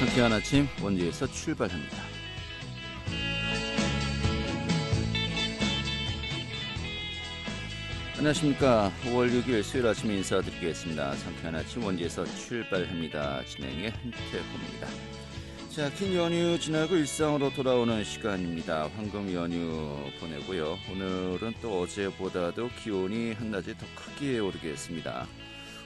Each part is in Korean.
상쾌한 아침 원주에서 출발합니다. 안녕하십니까. 5월 6일 수요일 아침 인사드리겠습니다. 상쾌한 아침 원주에서 출발합니다. 진행의 한태호입니다. 자, 긴 연휴 지나고 일상으로 돌아오는 시간입니다. 황금 연휴 보내고요. 오늘은 또 어제보다도 기온이 한낮에 더 크게 오르겠습니다.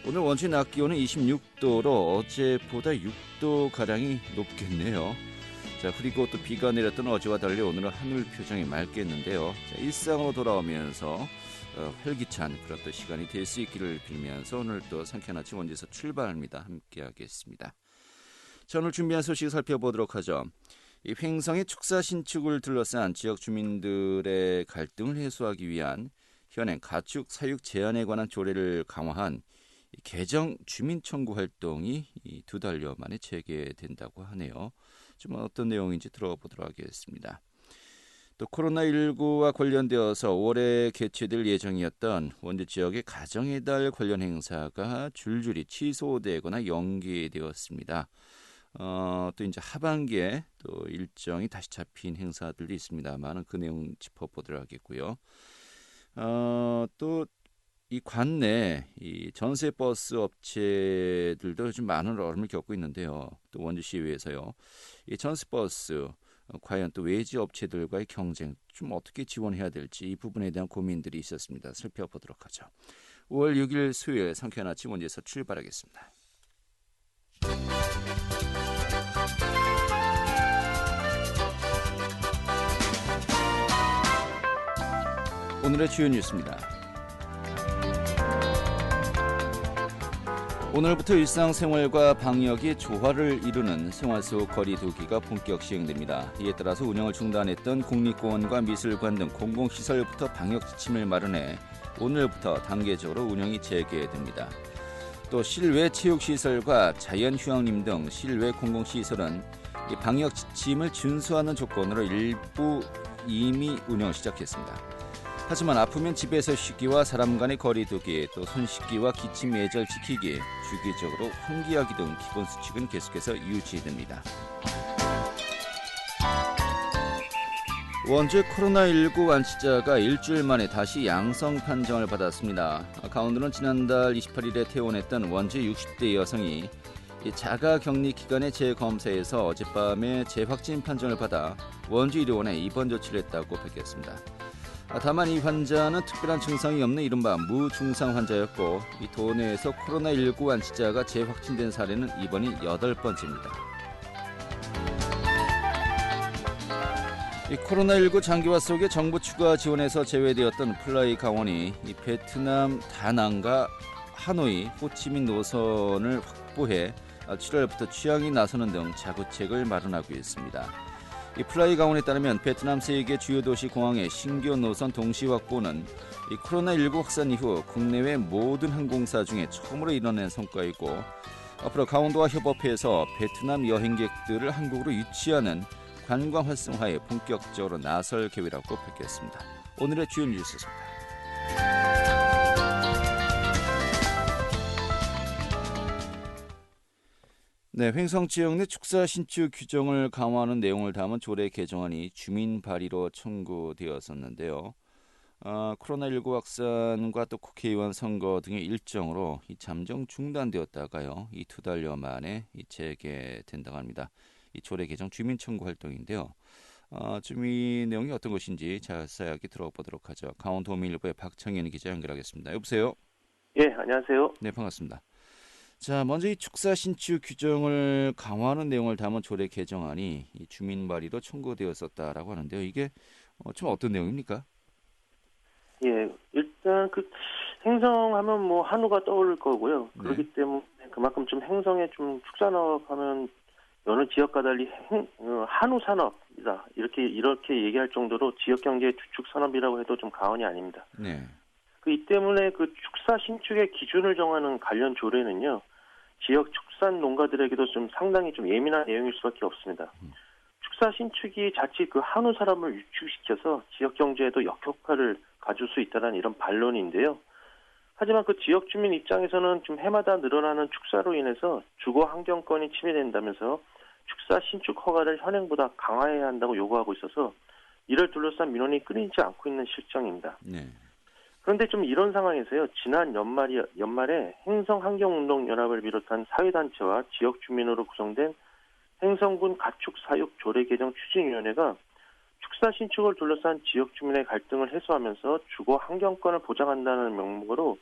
오늘 원주 낮 기온은 26도로 어제보다 6도가량이 높겠네요. 자, 그리고 또 비가 내렸던 어제와 달리 오늘은 하늘 표정이 맑겠는데요. 자, 일상으로 돌아오면서 활기찬 그런 또 시간이 될 수 있기를 빌면서 오늘 또 상쾌한 아침 원주에서 출발합니다. 함께 하겠습니다. 자, 오늘 준비한 소식 살펴보도록 하죠. 이 횡성의 축사 신축을 둘러싼 지역 주민들의 갈등을 해소하기 위한 현행 가축 사육 제한에 관한 조례를 강화한 개정 주민 청구 활동이 2달여 만에 재개된다고 하네요. 좀 어떤 내용인지 들어보도록 하겠습니다. 또 코로나19와 관련되어서 올해 개최될 예정이었던 원주 지역의 가정의 달 관련 행사가 줄줄이 취소되거나 연기되었습니다. 또 이제 하반기에 또 일정이 다시 잡힌 행사들도 있습니다만 그 내용 짚어보도록 하겠고요. 또 이 관내 이 전세 버스 업체들도 좀 많은 어려움을 겪고 있는데요. 또 원주시의회에서요. 이 전세 버스 과연 또 외지 업체들과의 경쟁 좀 어떻게 지원해야 될지 이 부분에 대한 고민들이 있었습니다. 살펴보도록 하죠. 5월 6일 수요일 상쾌한 아침 원주에서 출발하겠습니다. 오늘의 주요 뉴스입니다. 오늘부터 일상생활과 방역이 조화를 이루는 생활 속 거리 두기가 본격 시행됩니다. 이에 따라서 운영을 중단했던 국립공원과 미술관 등 공공시설부터 방역 지침을 마련해 오늘부터 단계적으로 운영이 재개됩니다. 또 실외 체육시설과 자연휴양림 등 실외 공공시설은 이 방역 지침을 준수하는 조건으로 일부 이미 운영을 시작했습니다. 하지만 아프면 집에서 쉬기와 사람 간의 거리 두기, 또 손 씻기와 기침 예절 지키기, 주기적으로 환기하기 등 기본 수칙은 계속해서 유지됩니다. 원주의 코로나19 완치자가 일주일 만에 다시 양성 판정을 받았습니다. 가운데는 지난달 28일에 퇴원했던 원주 60대 여성이 자가격리 기간의 재검사에서 어젯밤에 재확진 판정을 받아 원주 의료원에 입원 조치를 했다고 밝혔습니다. 다만 이 환자는 특별한 증상이 없는 이른바 무증상 환자였고 이 도내에서 코로나19 완치자가 재확진된 사례는 이번이 8번째입니다. 이 코로나19 장기화 속에 정부 추가 지원에서 제외되었던 플라이 강원이 이 베트남 다낭과 하노이, 호치민 노선을 확보해 7월부터 취항이 나서는 등 자구책을 마련하고 있습니다. 이 플라이 강원에 따르면 베트남 세계 주요 도시 공항의 신규 노선 동시 확보는 이 코로나19 확산 이후 국내외 모든 항공사 중에 처음으로 이뤄낸 성과이고 앞으로 강원도와 협업해서 베트남 여행객들을 한국으로 유치하는 관광 활성화에 본격적으로 나설 계획이라고 밝혔습니다. 오늘의 주요 뉴스입니다. 네, 횡성 지역 내 축사 신축 규정을 강화하는 내용을 담은 조례 개정안이 주민 발의로 청구되었었는데요. 코로나19 확산과 또 국회의원 선거 등의 일정으로 이 잠정 중단되었다가요. 이 2달여 만에 재개된다고 합니다. 이 조례 개정 주민 청구 활동인데요. 주민 내용이 어떤 것인지 자세하게 들어보도록 하죠. 강원도민일보의 박창현 기자 연결하겠습니다. 여보세요? 예, 안녕하세요. 네, 반갑습니다. 자, 먼저 이 축사 신축 규정을 강화하는 내용을 담은 조례 개정안이 이 주민 발의로 청구되었었다라고 하는데요. 이게 좀 어떤 내용입니까? 예, 일단 행성하면 뭐 한우가 떠오를 거고요. 네. 그렇기 때문에 그만큼 좀 행성에 좀 축산업하면 여느 지역과 달리 한우 산업이다 이렇게 얘기할 정도로 지역 경제의 주축 산업이라고 해도 좀 과언이 아닙니다. 네. 이 때문에 축사 신축의 기준을 정하는 관련 조례는요. 지역 축산 농가들에게도 좀 상당히 좀 예민한 내용일 수밖에 없습니다. 축사 신축이 자칫 한우 산업을 유축시켜서 지역 경제에도 역효과를 가질 수 있다는 이런 반론인데요. 하지만 지역 주민 입장에서는 좀 해마다 늘어나는 축사로 인해서 주거 환경권이 침해된다면서 축사 신축 허가를 현행보다 강화해야 한다고 요구하고 있어서 이를 둘러싼 민원이 끊이지 않고 있는 실정입니다. 네. 그런데 좀 이런 상황에서요. 지난 연말에 행성환경운동연합을 비롯한 사회단체와 지역 주민으로 구성된 행성군 가축 사육 조례 개정 추진위원회가 축사 신축을 둘러싼 지역 주민의 갈등을 해소하면서 주거 환경권을 보장한다는 명목으로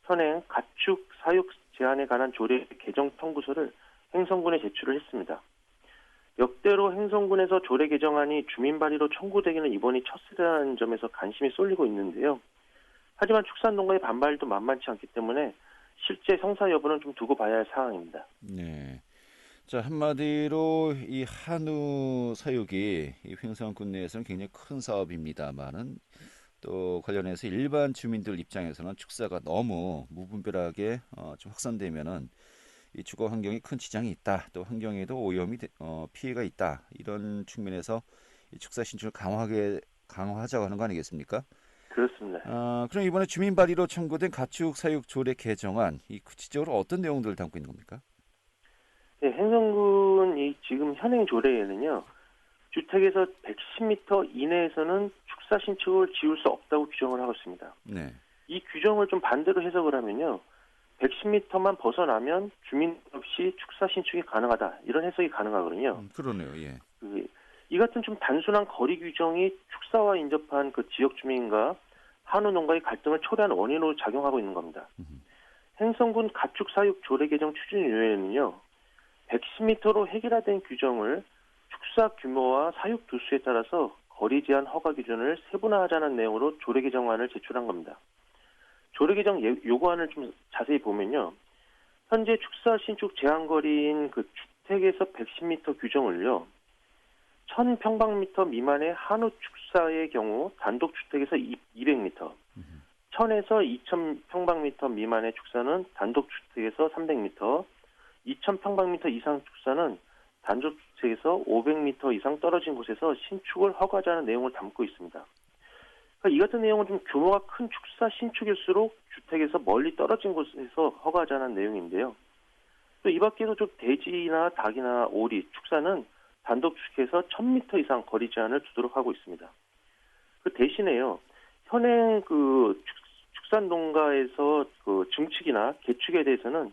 현행 가축 사육 제한에 관한 조례 개정 청구서를 행성군에 제출을 했습니다. 역대로 행성군에서 조례 개정안이 주민 발의로 청구되기는 이번이 첫 세대라는 점에서 관심이 쏠리고 있는데요. 하지만 축산농가의 반발도 만만치 않기 때문에 실제 성사 여부는 좀 두고 봐야 할 상황입니다. 네. 자, 한마디로 이 한우 사육이 이 횡성군 내에서는 굉장히 큰 사업입니다만은 또 관련해서 일반 주민들 입장에서는 축사가 너무 무분별하게 좀 확산되면은 이 주거 환경에 큰 지장이 있다. 또 환경에도 오염이 피해가 있다. 이런 측면에서 이 축사 신축을 강화하자고 하는 거 아니겠습니까? 그렇습니다. 그럼 이번에 주민 발의로 청구된 가축 사육 조례 개정안 이 구체적으로 어떤 내용들을 담고 있는 겁니까? 네, 행성군 이 지금 현행 조례에는요. 주택에서 110m 이내에서는 축사 신축을 지을 수 없다고 규정을 하고 있습니다. 네. 이 규정을 좀 반대로 해석을 하면요. 110m만 벗어나면 주민 없이 축사 신축이 가능하다. 이런 해석이 가능하거든요. 그러네요. 예. 이 같은 좀 단순한 거리 규정이 축사와 인접한 그 지역 주민과 한우 농가의 갈등을 초래한 원인으로 작용하고 있는 겁니다. 행성군 가축 사육 조례 개정 추진위원회는요. 110m로 해결화된 규정을 축사 규모와 사육 두수에 따라서 거리 제한 허가 기준을 세분화하자는 내용으로 조례 개정안을 제출한 겁니다. 조례 개정 요구안을 좀 자세히 보면요. 현재 축사 신축 제한 거리인 그 주택에서 110m 규정을요. 1000평방미터 미만의 한우 축사의 경우 단독 주택에서 200m, 1000에서 2000평방미터 미만의 축사는 단독 주택에서 300m, 2000평방미터 이상 축사는 단독 주택에서 500m 이상 떨어진 곳에서 신축을 허가하자는 내용을 담고 있습니다. 그러니까 이 같은 내용은 좀 규모가 큰 축사 신축일수록 주택에서 멀리 떨어진 곳에서 허가하자는 내용인데요. 또 이 밖에도 좀 돼지나 닭이나 오리, 축사는 단독 주택에서 1000m 이상 거리 제한을 두도록 하고 있습니다. 그 대신에요, 현행 그 축산 농가에서 그 증축이나 개축에 대해서는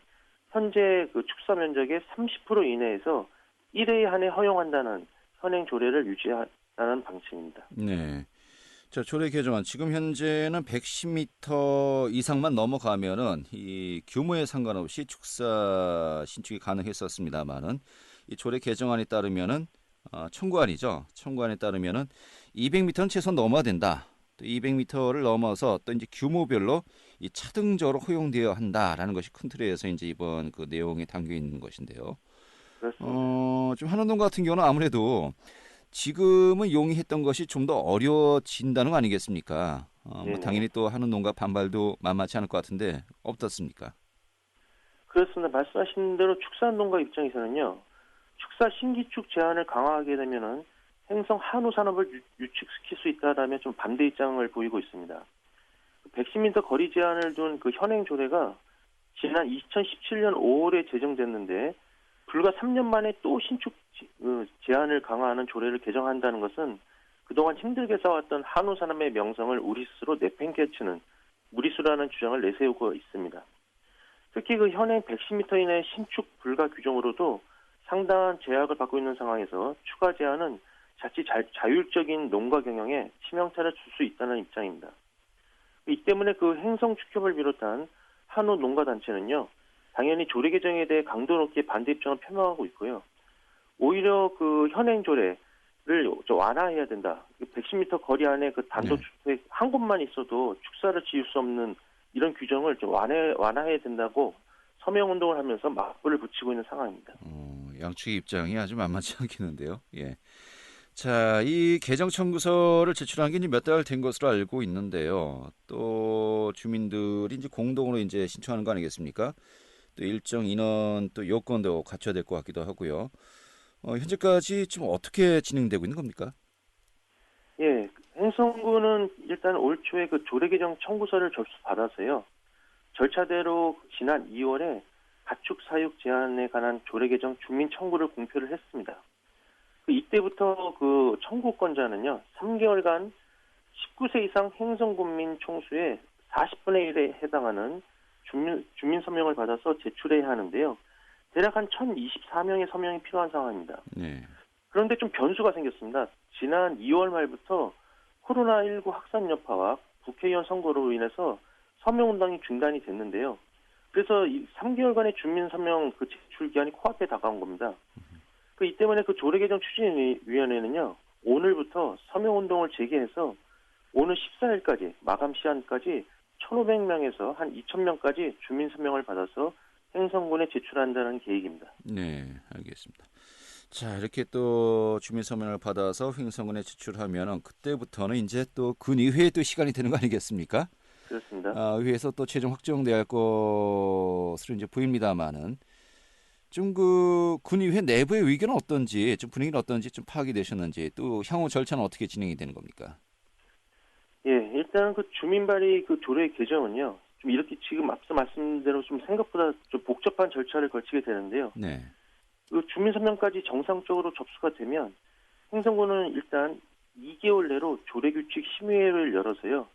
현재 그 축사 면적의 30% 이내에서 1회에 한해 허용한다는 현행 조례를 유지한다는 방침입니다. 네. 자, 조례 개정안 지금 현재는 110m 이상만 넘어가면은 이 규모에 상관없이 축사 신축이 가능했었습니다만은 이 조례 개정안에 따르면은 청구안이죠. 청구안에 따르면은 200m는 최소 넘어야 된다. 또 200m를 넘어서 또 이제 규모별로 이 차등적으로 허용되어야 한다라는 것이 큰 틀에서 이제 이번 그 내용에 담겨 있는 것인데요. 그렇습니다. 좀 한운동 같은 경우는 아무래도 지금은 용이했던 것이 좀 더 어려워진다는 거 아니겠습니까? 뭐 당연히 또 하는 농가 반발도 만만치 않을 것 같은데 어떻습니까? 그렇습니다. 말씀하신 대로 축산농가 입장에서는요. 축사 신기축 제한을 강화하게 되면은 행성 한우 산업을 유축시킬 수 있다라며 좀 반대 입장을 보이고 있습니다. 110m 거리 제한을 둔 그 현행 조례가 지난 2017년 5월에 제정됐는데 불과 3년 만에 또 신축 제한을 강화하는 조례를 개정한다는 것은 그동안 힘들게 쌓았던 한우 산업의 명성을 우리 스스로 내팽개치는 무리수라는 주장을 내세우고 있습니다. 특히 그 현행 110m 이내 신축 불가 규정으로도 상당한 제약을 받고 있는 상황에서 추가 제한은 자칫 자율적인 농가 경영에 치명타를 줄 수 있다는 입장입니다. 이 때문에 그 행성 축협을 비롯한 한우 농가 단체는요, 당연히 조례 개정에 대해 강도 높게 반대 입장을 표명하고 있고요. 오히려 그 현행 조례를 좀 완화해야 된다. 110m 거리 안에 그 단독 주택 한 곳만 있어도 축사를 지을 수 없는 이런 규정을 좀 완화해야 된다고 서명 운동을 하면서 맞불을 붙이고 있는 상황입니다. 양측의 입장이 아주 만만치 않겠는데요. 예. 자, 이 개정 청구서를 제출한 게 이제 몇 달 된 것으로 알고 있는데요. 또 주민들이 이제 공동으로 이제 신청하는 거 아니겠습니까? 또 일정 인원 또 요건도 갖춰야 될 것 같기도 하고요. 현재까지 지금 어떻게 진행되고 있는 겁니까? 예, 행성군은 일단 올 초에 그 조례 개정 청구서를 접수받아서요. 절차대로 지난 2월에 가축 사육 제한에 관한 조례 개정 주민 청구를 공표를 했습니다. 이때부터 그 청구권자는요, 3개월간 19세 이상 행성군민 총수의 40분의 1에 해당하는 주민 서명을 받아서 제출해야 하는데요. 대략 한 1,024명의 서명이 필요한 상황입니다. 네. 그런데 좀 변수가 생겼습니다. 지난 2월 말부터 코로나19 확산 여파와 국회의원 선거로 인해서 서명운동이 중단이 됐는데요. 그래서 이 3개월간의 주민 서명 그 제출 기한이 코앞에 다가온 겁니다. 이 때문에 그 조례 개정 추진위원회는요, 오늘부터 서명운동을 재개해서 오늘 14일까지 마감 시한까지 1,500명에서 한 2,000명까지 주민 서명을 받아서 행성군에 제출한다는 계획입니다. 네, 알겠습니다. 자, 이렇게 또 주민 서명을 받아서 행성군에 제출하면은 그때부터는 이제 또 군의회에 또 시간이 되는 거 아니겠습니까? 그렇습니다. 의회에서 또 최종 확정돼야 할 것으로 이제 보입니다만은 좀 그 군의회 내부의 의견은 어떤지, 좀 분위기는 어떤지 좀 파악이 되셨는지, 또 향후 절차는 어떻게 진행이 되는 겁니까? 예, 일단 그 주민 발의 그 조례 개정은요, 좀 이렇게 지금 앞서 말씀대로 좀 생각보다 좀 복잡한 절차를 거치게 되는데요. 네. 그 주민 서명까지 정상적으로 접수가 되면 행정부는 일단 2개월 내로 조례 규칙 심의회를 열어서요,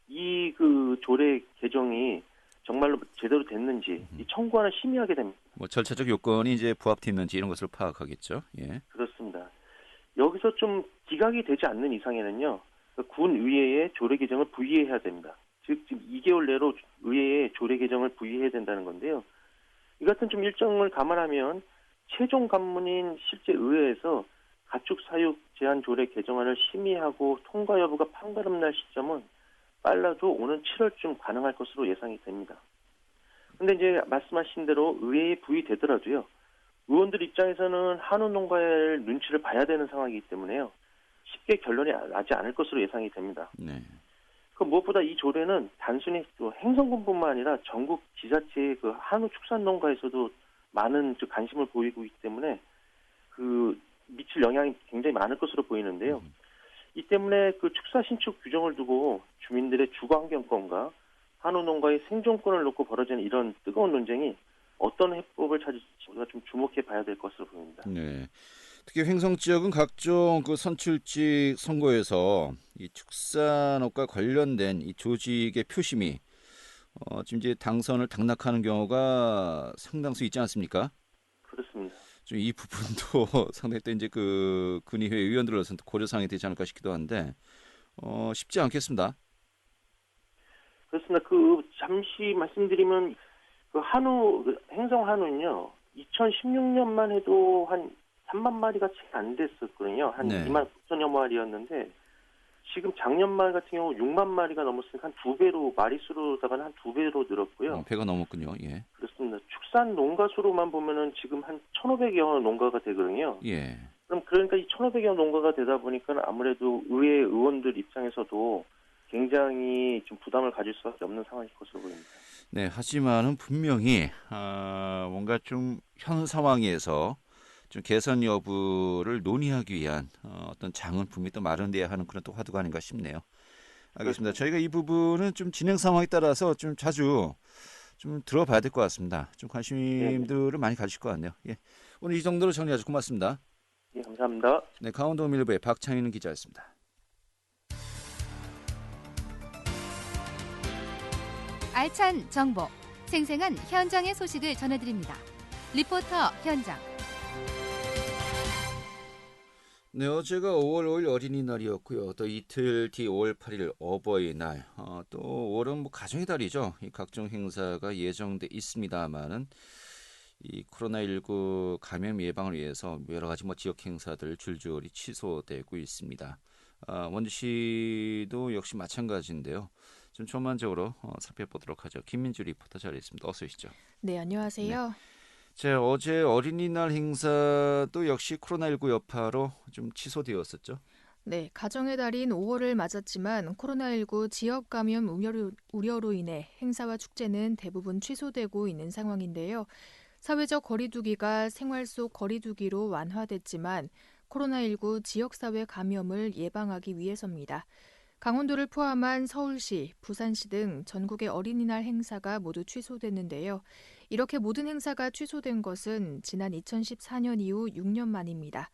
이 그 조례 개정이 정말로 제대로 됐는지 이 청구안을 심의하게 됩니다. 뭐 절차적 요건이 이제 부합됐는지 이런 것을 파악하겠죠. 예. 그렇습니다. 여기서 좀 기각이 되지 않는 이상에는요, 군 의회에 조례 개정을 부의해야 됩니다. 즉 지금 2개월 내로 의회에 조례 개정을 부의해야 된다는 건데요. 이 같은 좀 일정을 감안하면 최종 관문인 실제 의회에서 가축 사육 제한 조례 개정안을 심의하고 통과 여부가 판가름 날 시점은 빨라도 오는 7월쯤 가능할 것으로 예상이 됩니다. 근데 이제 말씀하신 대로 의회에 부의되더라도요, 의원들 입장에서는 한우 농가의 눈치를 봐야 되는 상황이기 때문에요, 쉽게 결론이 나지 않을 것으로 예상이 됩니다. 네. 그 무엇보다 이 조례는 단순히 또 행성군뿐만 아니라 전국 지자체의 그 한우 축산 농가에서도 많은 관심을 보이고 있기 때문에 그 미칠 영향이 굉장히 많을 것으로 보이는데요. 이 때문에 그 축사 신축 규정을 두고 주민들의 주거 환경권과 한우 농가의 생존권을 놓고 벌어지는 이런 뜨거운 논쟁이 어떤 해법을 찾을지 우리가 좀 주목해 봐야 될 것으로 보입니다. 네. 특히 횡성 지역은 각종 그 선출직 선거에서 이 축산업과 관련된 이 조직의 표심이 지금 이제 당선을 당락하는 경우가 상당수 있지 않습니까? 그렇습니다. 좀 이 부분도 상당히 또 이제 그 군의회 의원들로서는 고려 사항이 되지 않을까 싶기도 한데 쉽지 않겠습니다. 그렇습니다. 그 잠시 말씀드리면 그 한우 행성 한우는요, 2016년만 해도 한 3만 마리가 채 안 됐었거든요. 한 네. 2만 9천여 마리였는데 지금 작년 말 같은 경우 6만 마리가 넘었으니까 한 2배로 마리수로다가는 한 2배로 늘었고요. 배가 넘었군요. 예. 그렇습니다. 축산 농가 수로만 보면은 지금 한 1,500여 농가가 되거든요. 예. 그럼 그러니까 이 1,500여 농가가 되다 보니까 아무래도 의회 의원들 입장에서도 굉장히 좀 부담을 가질 수밖에 없는 상황일 것으로 보입니다. 네. 하지만은 분명히 뭔가 좀 현 상황에서 좀 개선 여부를 논의하기 위한 어떤 장은 분명히 또 마련돼야 하는 그런 또 화두가 아닌가 싶네요. 알겠습니다. 저희가 이 부분은 좀 진행 상황에 따라서 좀 자주 좀 들어봐야 될 것 같습니다. 좀 관심들을 많이 가지실 것 같네요. 예. 오늘 이 정도로 정리하셔서 고맙습니다. 예, 감사합니다. 네, 강원도 밀부의 박창인 기자였습니다. 알찬 정보, 생생한 현장의 소식을 전해드립니다. 리포터 현장. 네, 어제가 5월 5일 어린이날이었고요. 또 이틀 뒤 5월 8일 어버이날, 또 5월은 뭐 가정의 달이죠. 이 각종 행사가 예정돼 있습니다만은 이 코로나19 감염 예방을 위해서 여러 가지 뭐 지역 행사들 줄줄이 취소되고 있습니다. 원주시도 역시 마찬가지인데요. 좀 전반적으로 살펴보도록 하죠. 김민주 리포터 자리했습니다. 어서 오시죠. 네, 안녕하세요. 네. 자, 어제 어린이날 행사도 역시 코로나19 여파로 좀 취소되었었죠. 네, 가정의 달인 5월을 맞았지만 코로나19 지역 감염 우려로 인해 행사와 축제는 대부분 취소되고 있는 상황인데요. 사회적 거리두기가 생활 속 거리두기로 완화됐지만 코로나19 지역사회 감염을 예방하기 위해서입니다. 강원도를 포함한 서울시, 부산시 등 전국의 어린이날 행사가 모두 취소됐는데요. 이렇게 모든 행사가 취소된 것은 지난 2014년 이후 6년 만입니다.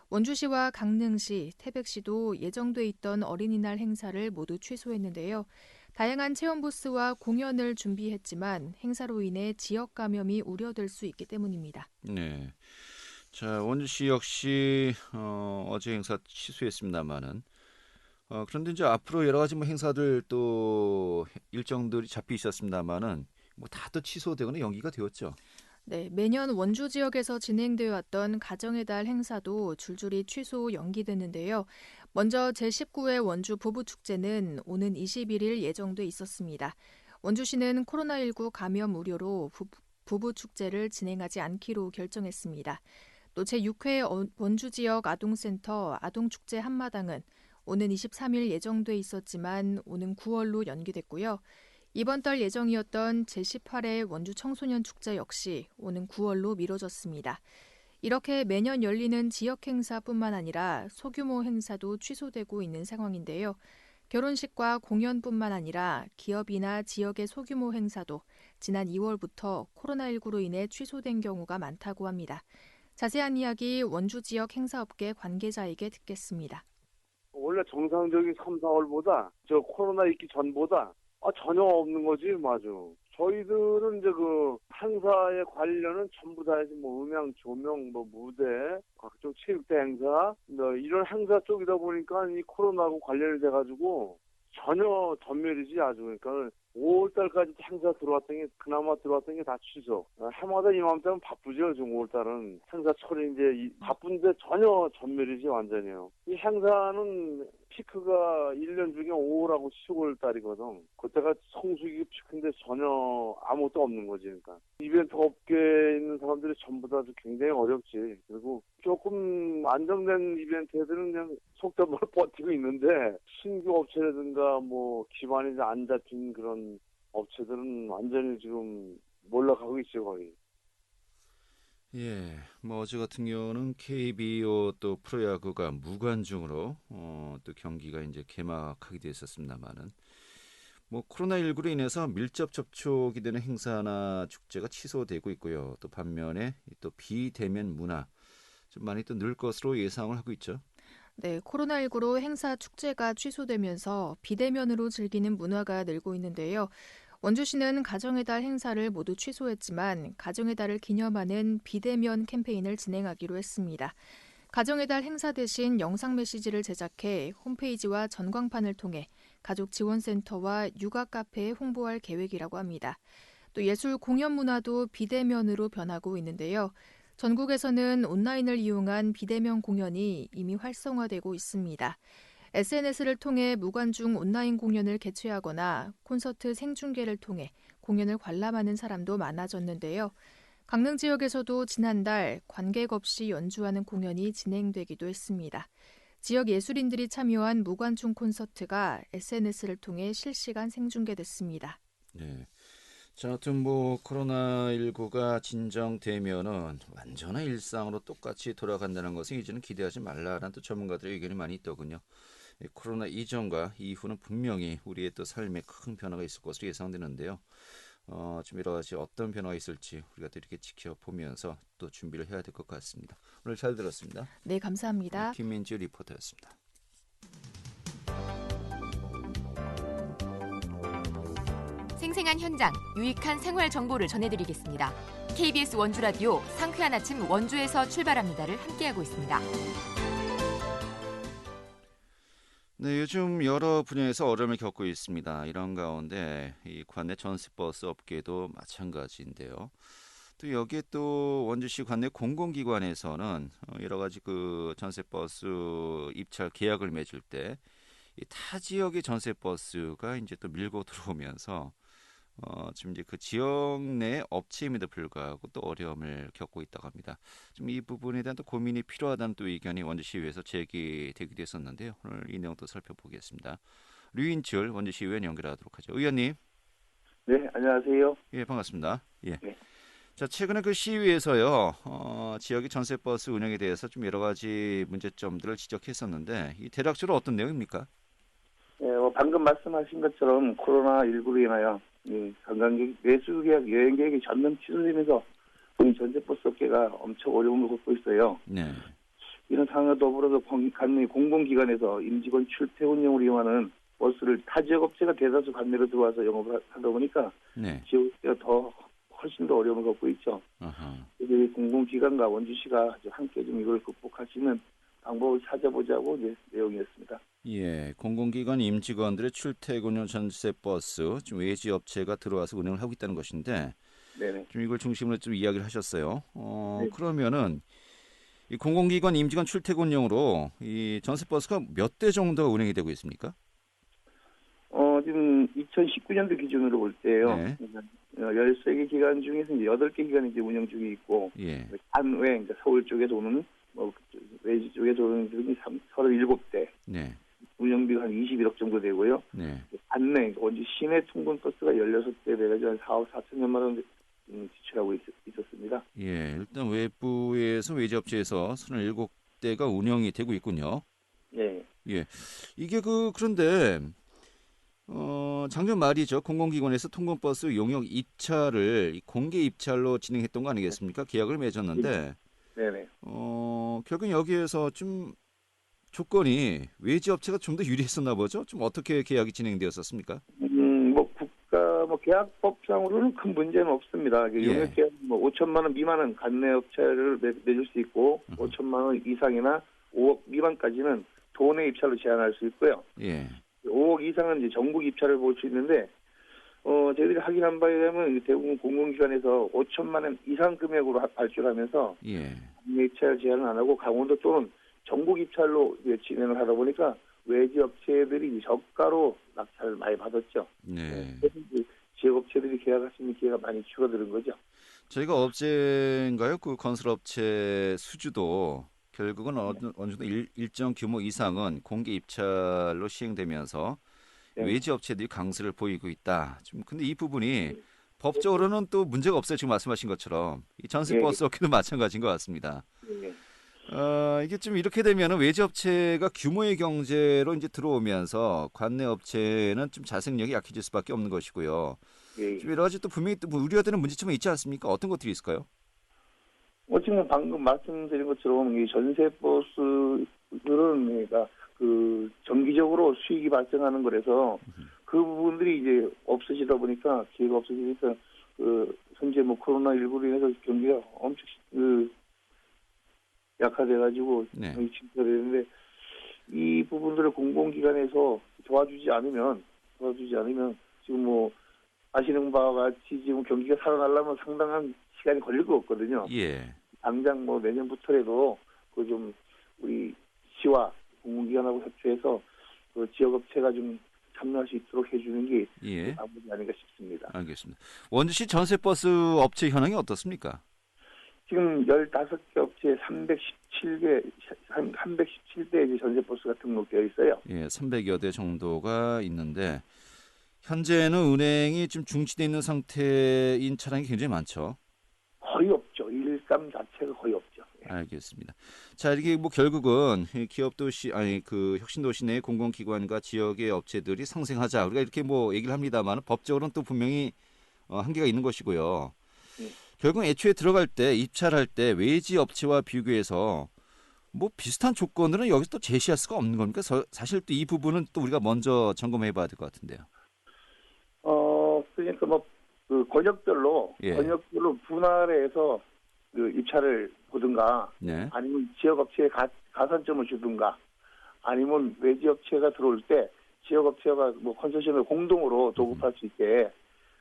원주시와 강릉시, 태백시도 예정돼 있던 어린이날 행사를 모두 취소했는데요. 다양한 체험 부스와 공연을 준비했지만 행사로 인해 지역 감염이 우려될 수 있기 때문입니다. 네. 자, 원주시 역시 어제 행사 취소했습니다만은 그런데 이제 앞으로 여러 가지 뭐 행사들 또 일정들이 잡혀 있었습니다만은 뭐 다 또 취소되거나 연기가 되었죠. 네, 매년 원주 지역에서 진행되어 왔던 가정의 달 행사도 줄줄이 취소 연기됐는데요. 먼저 제19회 원주 부부축제는 오는 21일 예정돼 있었습니다. 원주시는 코로나19 감염 우려로 부부축제를 진행하지 않기로 결정했습니다. 또 제6회 원주 지역 아동센터 아동축제 한마당은 오는 23일 예정돼 있었지만 오는 9월로 연기됐고요. 이번 달 예정이었던 제18회 원주 청소년 축제 역시 오는 9월로 미뤄졌습니다. 이렇게 매년 열리는 지역 행사뿐만 아니라 소규모 행사도 취소되고 있는 상황인데요. 결혼식과 공연뿐만 아니라 기업이나 지역의 소규모 행사도 지난 2월부터 코로나19로 인해 취소된 경우가 많다고 합니다. 자세한 이야기 원주 지역 행사업계 관계자에게 듣겠습니다. 원래 정상적인 3, 4월보다 코로나 있기 전보다 전혀 없는 거지, 맞아. 저희들은 이제 그 행사에 관련은 전부 다 이제 뭐 음향, 조명, 뭐 무대, 각종 체육대 행사, 이런 행사 쪽이다 보니까 이 코로나하고 관련이 돼가지고 전혀 전멸이지 아주. 그러니까 5월달까지 행사 그나마 들어왔던 게 다 취소. 해마다 이맘때면 바쁘죠, 지금 5월달은. 행사철이 이제 바쁜데 전혀 전멸이지, 완전히요. 이 행사는 피크가 1년 중에 5월하고 10월달이거든. 그때가 성수기 피크인데 전혀 아무것도 없는 거지, 그러니까. 이벤트 업계에 있는 사람들이 전부 다 굉장히 어렵지. 그리고 조금 안정된 이벤트 애들은 그냥 속된 말로 버티고 있는데, 신규 업체라든가 뭐 기반이 안 잡힌 그런 업체들은 완전히 지금 몰락하고 있죠, 거의. 예, 뭐 어제 같은 경우는 KBO 또 프로야구가 무관중으로 또 경기가 이제 개막하기도 했었습니다만은 뭐 코로나19로 인해서 밀접 접촉이 되는 행사나 축제가 취소되고 있고요. 또 반면에 또 비대면 문화 좀 많이 또 늘 것으로 예상을 하고 있죠. 네, 코로나19로 행사 축제가 취소되면서 비대면으로 즐기는 문화가 늘고 있는데요. 원주시는 가정의 달 행사를 모두 취소했지만 가정의 달을 기념하는 비대면 캠페인을 진행하기로 했습니다. 가정의 달 행사 대신 영상 메시지를 제작해 홈페이지와 전광판을 통해 가족 지원센터와 육아 카페에 홍보할 계획이라고 합니다. 또 예술 공연 문화도 비대면으로 변하고 있는데요. 전국에서는 온라인을 이용한 비대면 공연이 이미 활성화되고 있습니다. SNS를 통해 무관중 온라인 공연을 개최하거나 콘서트 생중계를 통해 공연을 관람하는 사람도 많아졌는데요. 강릉 지역에서도 지난달 관객 없이 연주하는 공연이 진행되기도 했습니다. 지역 예술인들이 참여한 무관중 콘서트가 SNS를 통해 실시간 생중계됐습니다. 네. 자, 아무튼 뭐 코로나19가 진정되면은 완전한 일상으로 똑같이 돌아간다는 것은 이제는 기대하지 말라라는 또 전문가들의 의견이 많이 있더군요. 코로나 이전과 이후는 분명히 우리의 또 삶에 큰 변화가 있을 것으로 예상되는데요. 지금 여러 가지 어떤 변화가 있을지 우리가 또 이렇게 지켜보면서 또 준비를 해야 될 것 같습니다. 오늘 잘 들었습니다. 네, 감사합니다. 김민지 리포터였습니다. 생생한 현장, 유익한 생활 정보를 전해드리겠습니다. KBS 원주 라디오 상쾌한 아침 원주에서 출발합니다를 함께하고 있습니다. 네, 요즘 여러 분야에서 어려움을 겪고 있습니다. 이런 가운데 이 관내 전세버스 업계도 마찬가지인데요. 또 여기에 또 원주시 관내 공공기관에서는 여러 가지 그 전세버스 입찰 계약을 맺을 때 이 타 지역의 전세버스가 이제 또 밀고 들어오면서 지금 이제 그 지역 내 업체임에도 불구하고 또 어려움을 겪고 있다고 합니다. 지금 이 부분에 대한 또 고민이 필요하다는 또 의견이 원주시의회에서 제기되기도 했었는데요. 오늘 이 내용 또 살펴보겠습니다. 류인철 원주시의원 연결하도록 하죠. 의원님. 네, 안녕하세요. 예, 반갑습니다. 예. 네. 자, 최근에 그 시의회에서요, 지역의 전세버스 운영에 대해서 좀 여러 가지 문제점들을 지적했었는데, 이 대략적으로 어떤 내용입니까? 네, 방금 말씀하신 것처럼 코로나19로 인하여 관광객, 매수계약, 여행계획이 전면 취소되면서 우리 전세버스 업계가 엄청 어려움을 겪고 있어요. 네. 이런 상황과 더불어서 관내 공공기관에서 임직원 출퇴근용으로 이용하는 버스를 타 지역업체가 대다수 관내로 들어와서 영업을 하다 보니까 네. 지역업체가 훨씬 더 어려움을 겪고 있죠. 그래서 공공기관과 원주시가 함께 좀 이걸 극복할 수 있는 방법을 찾아보자고 이제 내용이었습니다. 예, 공공기관 임직원들의 출퇴근용 전세버스 좀 외지 업체가 들어와서 운행을 하고 있다는 것인데, 네네. 좀 이걸 중심으로 좀 이야기를 하셨어요. 네. 그러면은 이 공공기관 임직원 출퇴근용으로 이 전세버스가 몇 대 정도가 운행이 되고 있습니까? 지금 2019년도 기준으로 볼 때요. 네. 13개 기관 중에서 이제 8개 기관이 이제 운영 중에 있고, 예. 한외, 그러니까 서울 쪽에서 오는, 외지 쪽에서 오는 기관이 37대, 네. 운영비가 한 21억 정도 되고요. 네. 안내, 원주 시내 통근 버스가 16대 돼가지고 한 4억 4천여만 원 지출하고 있었습니다. 예, 일단 외부에서 외지 업체에서 37대가 운영이 되고 있군요. 네. 예. 이게 그런데 작년 말이죠. 공공기관에서 통근버스 용역 입찰을 공개 입찰로 진행했던 거 아니겠습니까? 계약을 맺었는데, 네네. 결국 여기에서 좀 조건이 외지 업체가 좀 더 유리했었나 보죠? 좀 어떻게 계약이 진행되었었습니까? 계약법상으로는 큰 문제는 없습니다. 예. 용역 계약 5천만 원 미만은 관내 업체를 맺을 수 있고, 5천만 원 이상이나 5억 미만까지는 도내 입찰로 제한할 수 있고요. 예. 5억 이상은 이제 전국 입찰을 볼 수 있는데, 저희들이 확인한 바에 의하면 대부분 공공기관에서 5천만 원 이상 금액으로 발주하면서 예. 국내 입찰 제한을 안 하고 강원도 또는 전국 입찰로 진행을 하다 보니까 외지 업체들이 저가로 낙찰을 많이 받았죠. 네. 그래서 지역 업체들이 계약할 수 있는 기회가 많이 줄어드는 거죠. 저희가 어제인가요? 그 건설업체 수주도 결국은 어느 정도 일정 규모 이상은 공개 입찰로 시행되면서 네. 외지 업체들이 강세를 보이고 있다. 좀 근데 이 부분이 법적으로는 또 문제가 없어요. 지금 말씀하신 것처럼 이 전세버스 업계도 마찬가지인 것 같습니다. 네. 이게 좀 이렇게 되면 외지 업체가 규모의 경제로 이제 들어오면서 관내 업체는 좀 자생력이 약해질 수밖에 없는 것이고요. 네. 좀 여러 가지 또 분명히 또 우려되는 문제점이 있지 않습니까? 어떤 것들이 있을까요? 지금 방금 말씀드린 것처럼 이 전세버스들은 그러니까 정기적으로 수익이 발생하는 거라서 그 부분들이 이제 없어지다 보니까 기회가 없어지니까 현재 코로나19로 인해서 경기가 엄청 약화돼가지고 네. 침체가 되는데 이 부분들을 공공기관에서 도와주지 않으면 지금 아시는 바와 같이 지금 경기가 살아나려면 상당한 시간이 걸릴 것 같거든요. 예. 당장 내년부터라도 좀 우리 시와 공공기관하고 협조해서 지역업체가 좀 참여할 수 있도록 해주는 게 방법이 아닌가 싶습니다. 알겠습니다. 원주시 전세버스 업체 현황이 어떻습니까? 지금 15개 업체에 317대 이제 전세버스가 등록되어 있어요. 예, 300여 대 정도가 있는데 현재는 운행이 좀 중지되어 있는 상태인 차량이 굉장히 많죠. 거의 없죠. 일감 자체가 거의 없죠. 예. 알겠습니다. 자, 이게 결국은 기업도시 혁신도시 내 공공기관과 지역의 업체들이 상생하자. 우리가 이렇게 얘기를 합니다만 법적으로는 또 분명히 한계가 있는 것이고요. 결국 애초에 들어갈 때 입찰할 때 외지 업체와 비교해서 비슷한 조건들은 여기서 또 제시할 수가 없는 겁니까? 사실 또 이 부분은 또 우리가 먼저 점검해 봐야 될 것 같은데요. 그러니까 권역별로 분할해서 입찰을 보든가 네. 아니면 지역 업체에 가산점을 주든가 아니면 외지 업체가 들어올 때 지역 업체가 컨소시엄을 공동으로 도급할 수 있게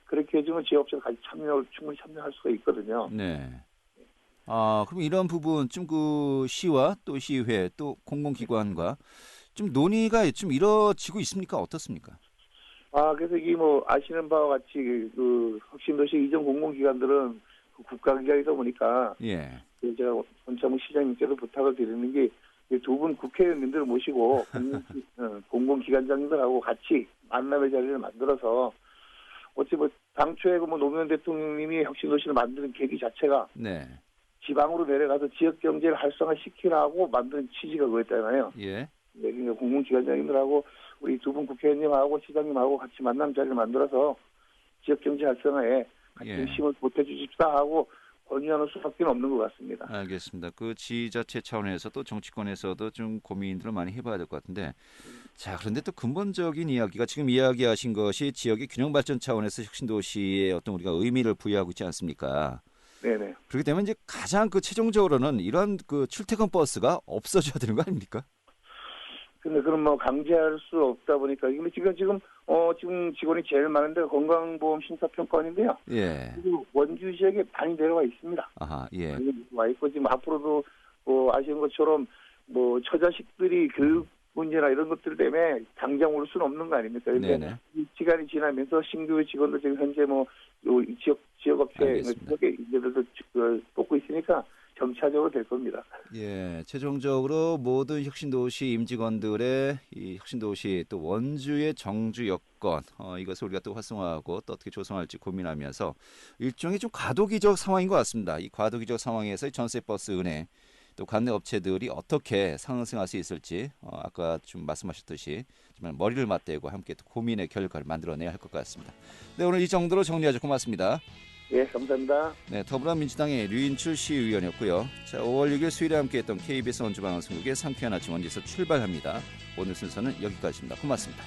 그렇게 해주면 지역 업체가 같이 충분히 참여할 수가 있거든요. 네. 그럼 이런 부분 좀 시와 또 시의회 또 공공기관과 좀 논의가 좀 이루어지고 있습니까? 어떻습니까? 그래서 이게 아시는 바와 같이 혁신도시 이전 공공기관들은 국가기관이다 보니까 제가 권창무 시장님께도 부탁을 드리는 게 두 분 국회의원님들을 모시고 공공기관장님들하고 같이 만남의 자리를 만들어서 어찌 당초에 노무현 대통령님이 혁신도시를 만드는 계기 자체가 지방으로 내려가서 지역 경제를 활성화시키라고 만든 취지가 그거였잖아요. 예. 그러니까 공공기관장님들하고 우리 두 분 국회의원님하고 시장님하고 같이 만남 자리를 만들어서 지역 경제 활성화에 같이 힘을 보태주십사 하고 권유하는 수밖에 없는 것 같습니다. 알겠습니다. 그 지자체 차원에서도 정치권에서도 좀 고민들을 많이 해봐야 될 것 같은데, 자 그런데 또 근본적인 이야기가 지금 이야기하신 것이 지역의 균형 발전 차원에서 혁신도시에 어떤 우리가 의미를 부여하고 있지 않습니까? 네네. 그렇기 때문에 이제 가장 그 최종적으로는 이런 그 출퇴근 버스가 없어져야 되는 거 아닙니까? 근데 그럼 뭐 강제할 수 없다 보니까 근데 지금 직원이 제일 많은데 건강보험 심사평가원인데요. 예. 그리고 원주 지역에 많이 내려와 있습니다. 아하, 예. 와 있고 지금 앞으로도 아시는 것처럼 처자식들이 교육 문제나 이런 것들 때문에 당장 올 수는 없는 거 아닙니까? 그런데 시간이 지나면서 신규 직원도 지금 현재 지역업체 이제들도 뽑고 있으니까 점차적으로 될 겁니다. 예, 최종적으로 모든 혁신도시 임직원들의 이 혁신도시 또 원주의 정주 여건 이것을 우리가 또 활성화하고 또 어떻게 조성할지 고민하면서 일종의 좀 과도기적 상황인 것 같습니다. 이 과도기적 상황에서 전세버스 은행 또 관내 업체들이 어떻게 상승할 수 있을지 아까 좀 말씀하셨듯이 정말 머리를 맞대고 함께 또 고민의 결과를 만들어내야 할 것 같습니다. 네, 오늘 이 정도로 정리하죠. 고맙습니다. 예, 감사합니다. 네, 더불어민주당의 류인출 시의원이었고요. 자, 5월 6일 수요일에 함께했던 KBS 원주방송국의 상쾌한 아침 원주에서 출발합니다. 오늘 순서는 여기까지입니다. 고맙습니다.